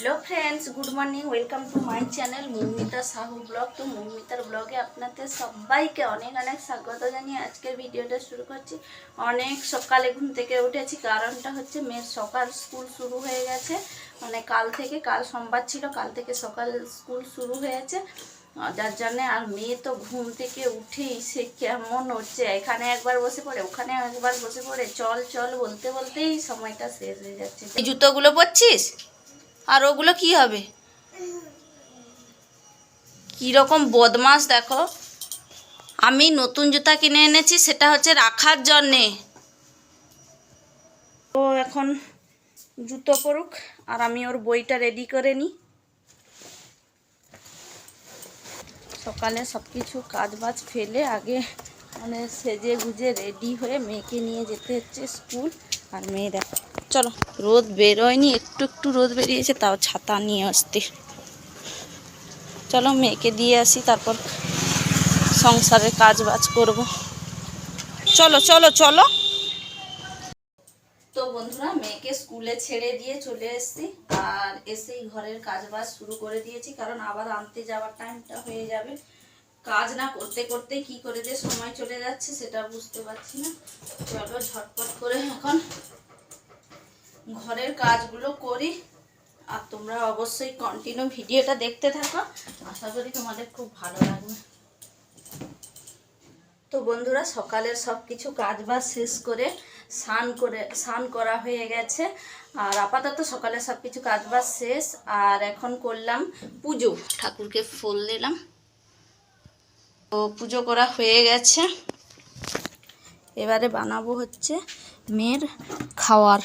Hello friends, good morning. Welcome to my channel Moumita Sahu blog. তো মৌমিতার ব্লগে আপনাদের সবাইকে অনেক অনেক স্বাগত জানিয়ে আজকের ভিডিওটা শুরু করছি। অনেক সকালে ঘুম থেকে উঠেছি, কারণটা হচ্ছে মেয়ের সকাল স্কুল শুরু হয়ে গেছে। মানে কাল সোমবার ছিল, কাল থেকে সকাল স্কুল শুরু হয়েছে, যার জন্যে আর মেয়ে তো ঘুম থেকে উঠেই সে কেমন হচ্ছে, এখানে একবার বসে পড়ে ওখানে একবার বসে পড়ে, চল চল বলতে বলতেই সময়টা শেষ হয়ে যাচ্ছে। এই জুতোগুলো পরছিস, আর ওগুলো কি হবে? কীরকম বদমাস দেখো। আমি নতুন জুতা কিনে এনেছি, সেটা হচ্ছে রাখার জন্যে। ও এখন জুতো পরুক আর আমি ওর বইটা রেডি করে নিই। সকালে সব কিছু কাজবাজ ফেলে আগে মানে সেজে গুজে রেডি হয়ে মেয়েকে নিয়ে যেতে হচ্ছে স্কুল। আর মেয়ে দেখো, চলো, রোদ বেরোয়নি, একটু একটু রোদ বেরিয়েছে, তাও ছাতা নিয়ে আসতে। চলো মেয়েকে দিয়ে আসি, তারপর সংসারের কাজ বাজ করব। চলো চলো চলো। তো বন্ধুরা, মেয়েকে স্কুলে ছেড়ে দিয়ে চলে এসেছি, আর এসেই ঘরের কাজ বাজ শুরু করে দিয়েছি, কারণ আবার আনতে যাওয়ার টাইমটা হয়ে যাবে। কাজ না করতে করতে কি করে যে সময় চলে যাচ্ছে সেটা বুঝতে পারছি না। চলো ঝটপট করে এখন ঘরের কাজগুলো করি, আর তোমরা অবশ্যই কন্টিনিউ ভিডিওটা দেখতে থাকো, আশা করি তোমাদের খুব ভালো লাগবে। তো বন্ধুরা, সকালের সব কিছু কাজ বাজ শেষ করে স্নান করা হয়ে গেছে, আর আপাতত সকালে সব কিছু কাজ বাজ শেষ। আর এখন করলাম পুজো, ঠাকুরকে ফুল দিলাম। তো পুজো করা হয়ে গেছে, এবারে বানাবো হচ্ছে মেয়ের খাওয়ার।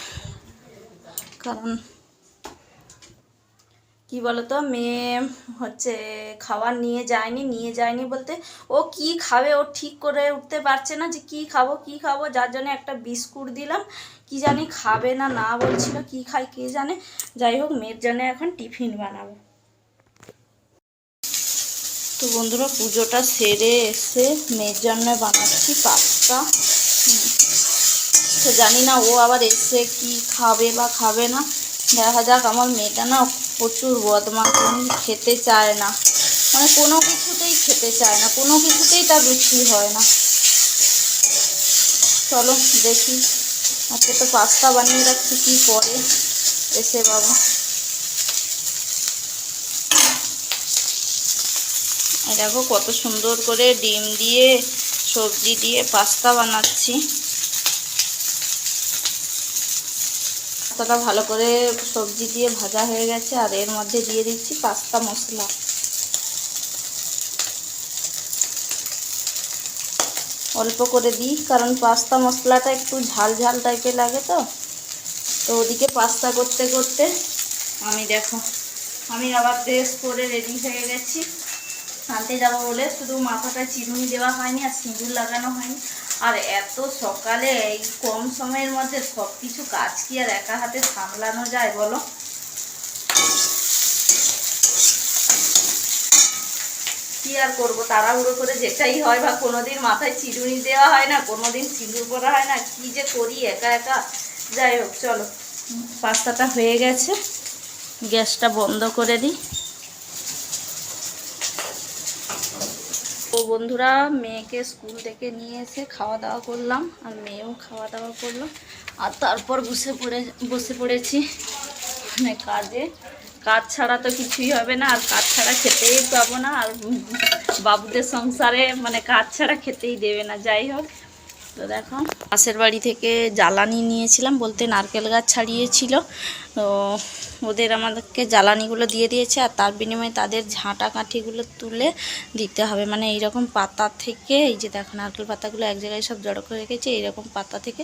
কারণ কি বলতো, মেয়ে হচ্ছে খাবার নিয়ে যায়নি বলতে ও কি খাবে ও ঠিক করে উঠতে পারছে না, যে কি খাবো, যার জন্য একটা বিস্কুট দিলাম। কি জানি খাবে না না বলছিল, কি খাই কে জানে। যাই হোক, মেয়ের জন্য এখন টিফিন বানাবো। তো বন্ধুরা, পুজোটা সেরে এসে মেয়ের জন্য বানাচ্ছি পাস্তা। তো জানি না ও আবার এসে কি খাবে বা খাবে না, দেখা যাক। আমার মেয়েটা না প্রচুর বদমাশ, খেতে চায় না, মানে কোনো কিছুতেই খেতে চায় না, কোনো কিছুতেই তার রুচি হয় না। চলো দেখি, আজকে তো পাস্তা বানিয়ে রাখছি, কি করে এসে বাবা। দেখো কত সুন্দর করে ডিম দিয়ে সবজি দিয়ে পাস্তা বানাচ্ছি। পাস্তাটা ভালো করে সবজি দিয়ে ভাজা হয়ে গেছে, আর এর মধ্যে দিয়ে দিচ্ছি পাস্তা মশলা। অল্প করে দিই, কারণ পাস্তা মশলাটা একটু ঝাল ঝাল টাইপের লাগে। তো ওদিকে পাস্তা করতে করতে আমি আবার ড্রেস পরে রেডি হয়ে গেছি আনতে যাবো বলে। শুধু মাথাটায় চিরুনি দেওয়া হয়নি আর সিঁদুর লাগানো হয়নি। আর এত সকালে এই কম সময়ের মধ্যে সব কিছু কাজ কি আর একা হাতে সামলানো যায় বলো? কি আর করবো, তাড়াহুড়ো করে যেটাই হয়, বা কোনোদিন মাথায় চিরুনি দেওয়া হয় না, কোনোদিন সিঁদুর করা হয় না, কি যে করি একা একা। যাই হোক, চলো পাস্তাটা হয়ে গেছে, গ্যাসটা বন্ধ করে দিই। তো বন্ধুরা, মেয়েকে স্কুল থেকে নিয়ে এসে খাওয়া দাওয়া করলাম, আর মেয়েও খাওয়া দাওয়া করলো, আর তারপর বসে পড়েছি মানে কাজ ছাড়া তো কিছুই হবে না, আর কাজ ছাড়া খেতেই পাবো না, আর বাবুদের সংসারে মানে কাজ ছাড়া খেতেই দেবে না। যাই হোক, তো দেখো পাশের বাড়ি থেকে জ্বালানি নিয়েছিলাম, বলতে নারকেল গাছ ছাড়িয়েছিল, তো ওদের আমাদেরকে জ্বালানিগুলো দিয়ে দিয়েছে, আর তার বিনিময়ে তাদের ঝাঁটা কাঠিগুলো তুলে দিতে হবে। মানে এইরকম পাতা থেকে, এই যে দেখো নারকেল পাতাগুলো এক জায়গায় সব জড়ো করে রেখেছে, এইরকম পাতা থেকে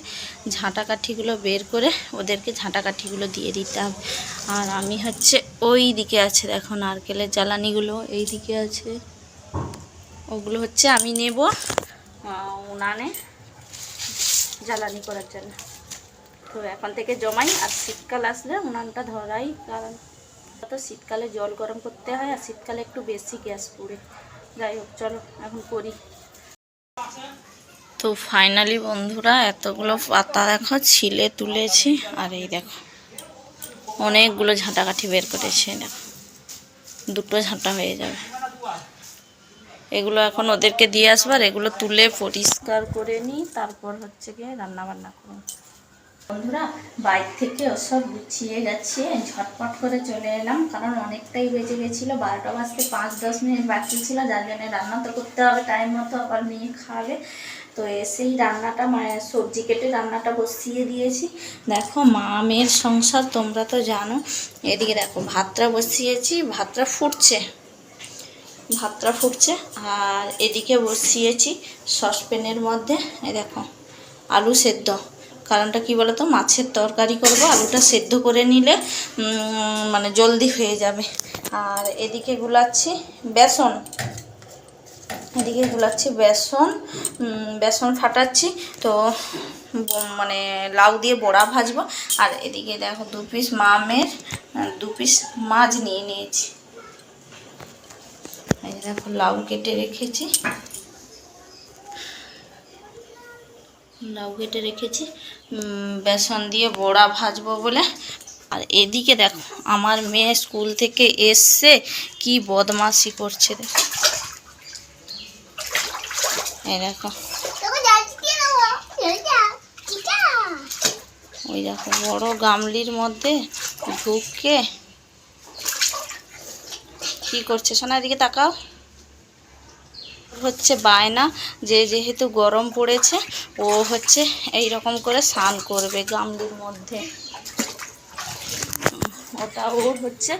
ঝাঁটা কাঠিগুলো বের করে ওদেরকে ঝাঁটা কাঠিগুলো দিয়ে দিতে হবে। আর আমি হচ্ছে ওই দিকে আছে দেখো নারকেলের জ্বালানিগুলো, এই দিকে আছে, ওগুলো হচ্ছে আমি নেব উনানে জ্বালানি করার জন্য। তো এখন থেকে জমাই, আর শীতকাল আসলে উনানটা ধরাই, কারণ তো শীতকালে জল গরম করতে হয়, আর শীতকালে একটু বেশি গ্যাস পুড়ে। যাই হোক, চলো এখন করি। তো ফাইনালি বন্ধুরা, এতগুলো পাতা দেখো ছিলে তুলেছি, আর এই দেখো অনেকগুলো ঝাঁটাকাঠি বের করেছে, দেখো 2টো ঝাঁটা হয়ে যাবে। এগুলো এখন ওদেরকে দিয়ে আসবার, এগুলো তুলে পরিষ্কার করে নিই, তারপর হচ্ছে গিয়ে রান্না বান্না করব। বন্ধুরা বাইক থেকে ওসব গুছিয়ে গেছে, ঝটপট করে চলে এলাম, কারণ অনেকটাই বেজে গেছিলো, 12টা বাজতে 5-10 মিনিট বাকি ছিল, যার জন্য রান্না তো করতে হবে টাইম মতো, আবার মেয়ে খাবে। তো এসেই রান্নাটা মায়ের সবজি কেটে রান্নাটা বসিয়ে দিয়েছি। দেখো মা মেয়ের সংসার তোমরা তো জানো। এদিকে দেখো ভাতটা বসিয়েছি, ভাতটা ফুটছে, আর এদিকে বসিয়েছি সসপ্যানের মধ্যে এই দেখো আলু সেদ্ধ। কারণটা কি বলো তো, মাছের তরকারি করব, আলুটা সেদ্ধ করে নিলে মানে জলদি হয়ে যাবে। আর এদিকে গুলাচ্ছি বেসন, বেসন ফাটাচ্ছি, তো মানে লাউ দিয়ে বড়া ভাজবো। আর এদিকে দেখো 2 পিস মামের 2 পিস মাছ নিয়ে নিয়েছি। এই দেখো লাউ কেটে রেখেছি, বেসন দিয়ে বড়া ভাজবো বলে। আর এদিকে দেখো আমার মেয়ে স্কুল থেকে এসে কি বদমাশি করছে, দেখো এই দেখো, ওই দেখো বড় গামলির মধ্যে ঢুকে কি করছে। শোনা এদিকে তাকাও। হচ্ছে বায়না যে যেহেতু গরম পড়েছে ও হচ্ছে এই রকম করে স্নান করবে গামলির মধ্যে। ওটা ওর হচ্ছে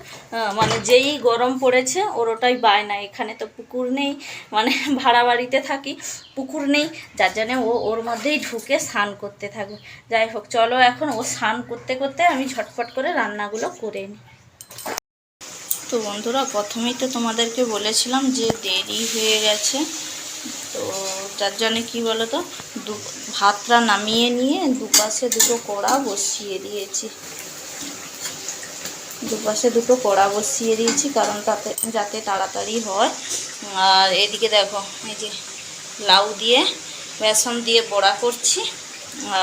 মানে যেই গরম পড়েছে ওর ওটাই বায়না। এখানে তো পুকুর নেই, মানে ভাড়া বাড়িতে থাকি, পুকুর নেই, যার জন্য ও ওর মধ্যেই ঢুকে স্নান করতে থাকবে। যাই হোক চলো এখন ও স্নান করতে করতে আমি ঝটপট করে রান্নাগুলো করে নিই। তো বন্ধুরা প্রথমেই তো তোমাদেরকে বলেছিলাম যে দেরি হয়ে গেছে, তো যার জন্যে কী বলো তো ভাতটা নামিয়ে নিয়ে দুপাশে 2টো কড়া বসিয়ে দিয়েছি, কারণ তাতে যাতে তাড়াতাড়ি হয়। আর এদিকে দেখো এই যে লাউ দিয়ে বেসন দিয়ে বড়া করছি,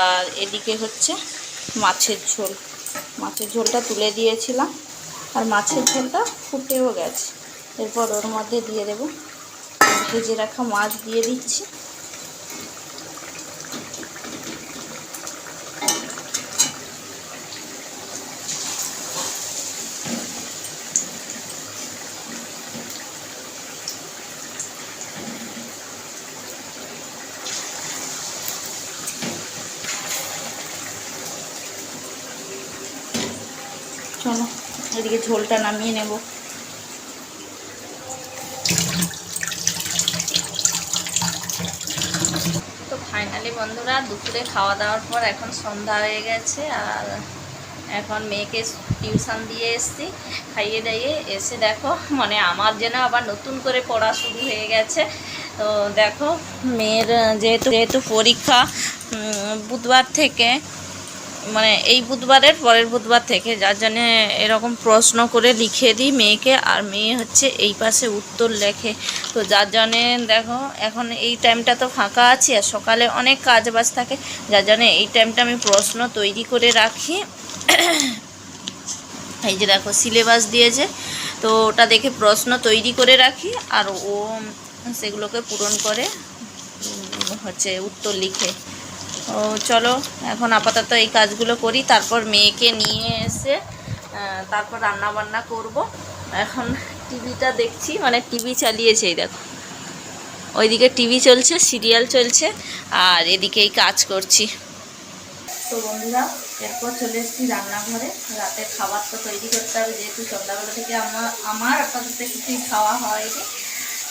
আর এদিকে হচ্ছে মাছের ঝোলটা তুলে দিয়েছিলাম, আর মাছের ঝোলটা ফুটেও গেছে। এরপর ওর মধ্যে দিয়ে দেবো ভেজে রাখা মাছ, দিয়ে দিচ্ছি। চলো এদিকে ঝোলটা নামিয়ে নেব। তো ফাইনালি বন্ধুরা দুপুরে খাওয়া দাওয়ার পর এখন সন্ধ্যা হয়ে গেছে, আর এখন মেয়েকে টিউশন দিয়ে এসছি, খাইয়ে দাইয়ে এসে দেখো মানে আমার যেন আবার নতুন করে পড়া শুরু হয়ে গেছে। তো দেখো মেয়ের যেহেতু পরীক্ষা বুধবার থেকে, মানে এই বুধবারের পরের বুধবার থেকে, যার জন্যে এরকম প্রশ্ন করে লিখে দিই মেয়েকে, আর মেয়ে হচ্ছে এই পাশে উত্তর লেখে। তো যার জন্যে দেখো এখন এই টাইমটা তো ফাঁকা আছি, আর সকালে অনেক কাজ বাজ থাকে, যার জন্যে এই টাইমটা আমি প্রশ্ন তৈরি করে রাখি। এই যে দেখো সিলেবাস দিয়েছে, তো ওটা দেখে প্রশ্ন তৈরি করে রাখি, আর ও সেগুলোকে পূরণ করে হচ্ছে উত্তর লিখে। ও চলো এখন আপাতত এই কাজগুলো করি, তারপর মেয়েকে নিয়ে এসে তারপর রান্না বান্না করব। এখন টিভিটা দেখছি, মানে টিভি চালিয়েছে, এই দেখো ওইদিকে টিভি চলছে, সিরিয়াল চলছে, আর এদিকেই কাজ করছি। তো বন্ধুরা এরপর চলে এসেছি রান্নাঘরে, রাতের খাবার তো তৈরি করতে হবে, যেহেতু সন্ধ্যাবেলা থেকে আমার আপাতত কিছুই খাওয়া হয়নি।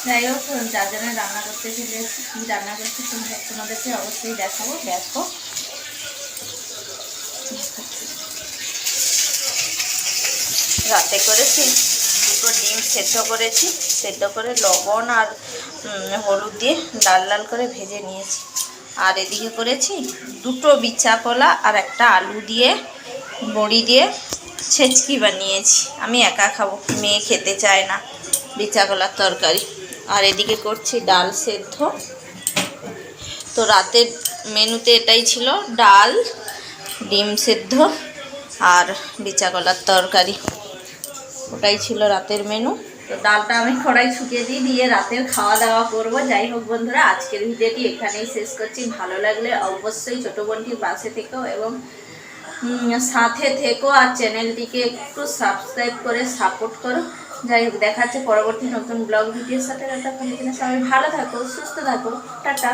যাই হোক যার জন্য রান্না করতে চলে এসেছি, কী রান্না করছি তোমাদেরকে অবশ্যই দেখাবো। দেখো রাতে করেছি 2টো ডিম সেদ্ধ করেছি, সেদ্ধ করে লবণ আর হলুদ দিয়ে লাল লাল করে ভেজে নিয়েছি। আর এদিকে করেছি 2টো বিচা কলা আর একটা আলু দিয়ে বড়ি দিয়ে ছেচকি বানিয়েছি। আমি একা খাবো, মেয়ে খেতে চায় না বিচা কলার তরকারি। আর এদিকে করছি ডাল সেদ্ধ। তো রাতের মেনুতে এটাই ছিল, ডাল, ডিম সেদ্ধ আর বিচা কলার তরকারি, ওটাই ছিল রাতের মেনু। তো ডালটা আমি কড়াই শুকিয়ে দিয়ে রাতের খাওয়া দাওয়া করব। যাই হোক বন্ধুরা, আজকের ভিডিওটি এখানেই শেষ করছি। ভালো লাগলে অবশ্যই ছোটো বোনটির পাশে থেকো এবং সাথে থেকো, আর চ্যানেলটিকে একটু সাবস্ক্রাইব করে সাপোর্ট করো। যাই হোক, দেখা হচ্ছে পরবর্তী নতুন ব্লগ ভিডিওর সাথে। সবাই ভালো থাকো, সুস্থ থাকো, টাটা।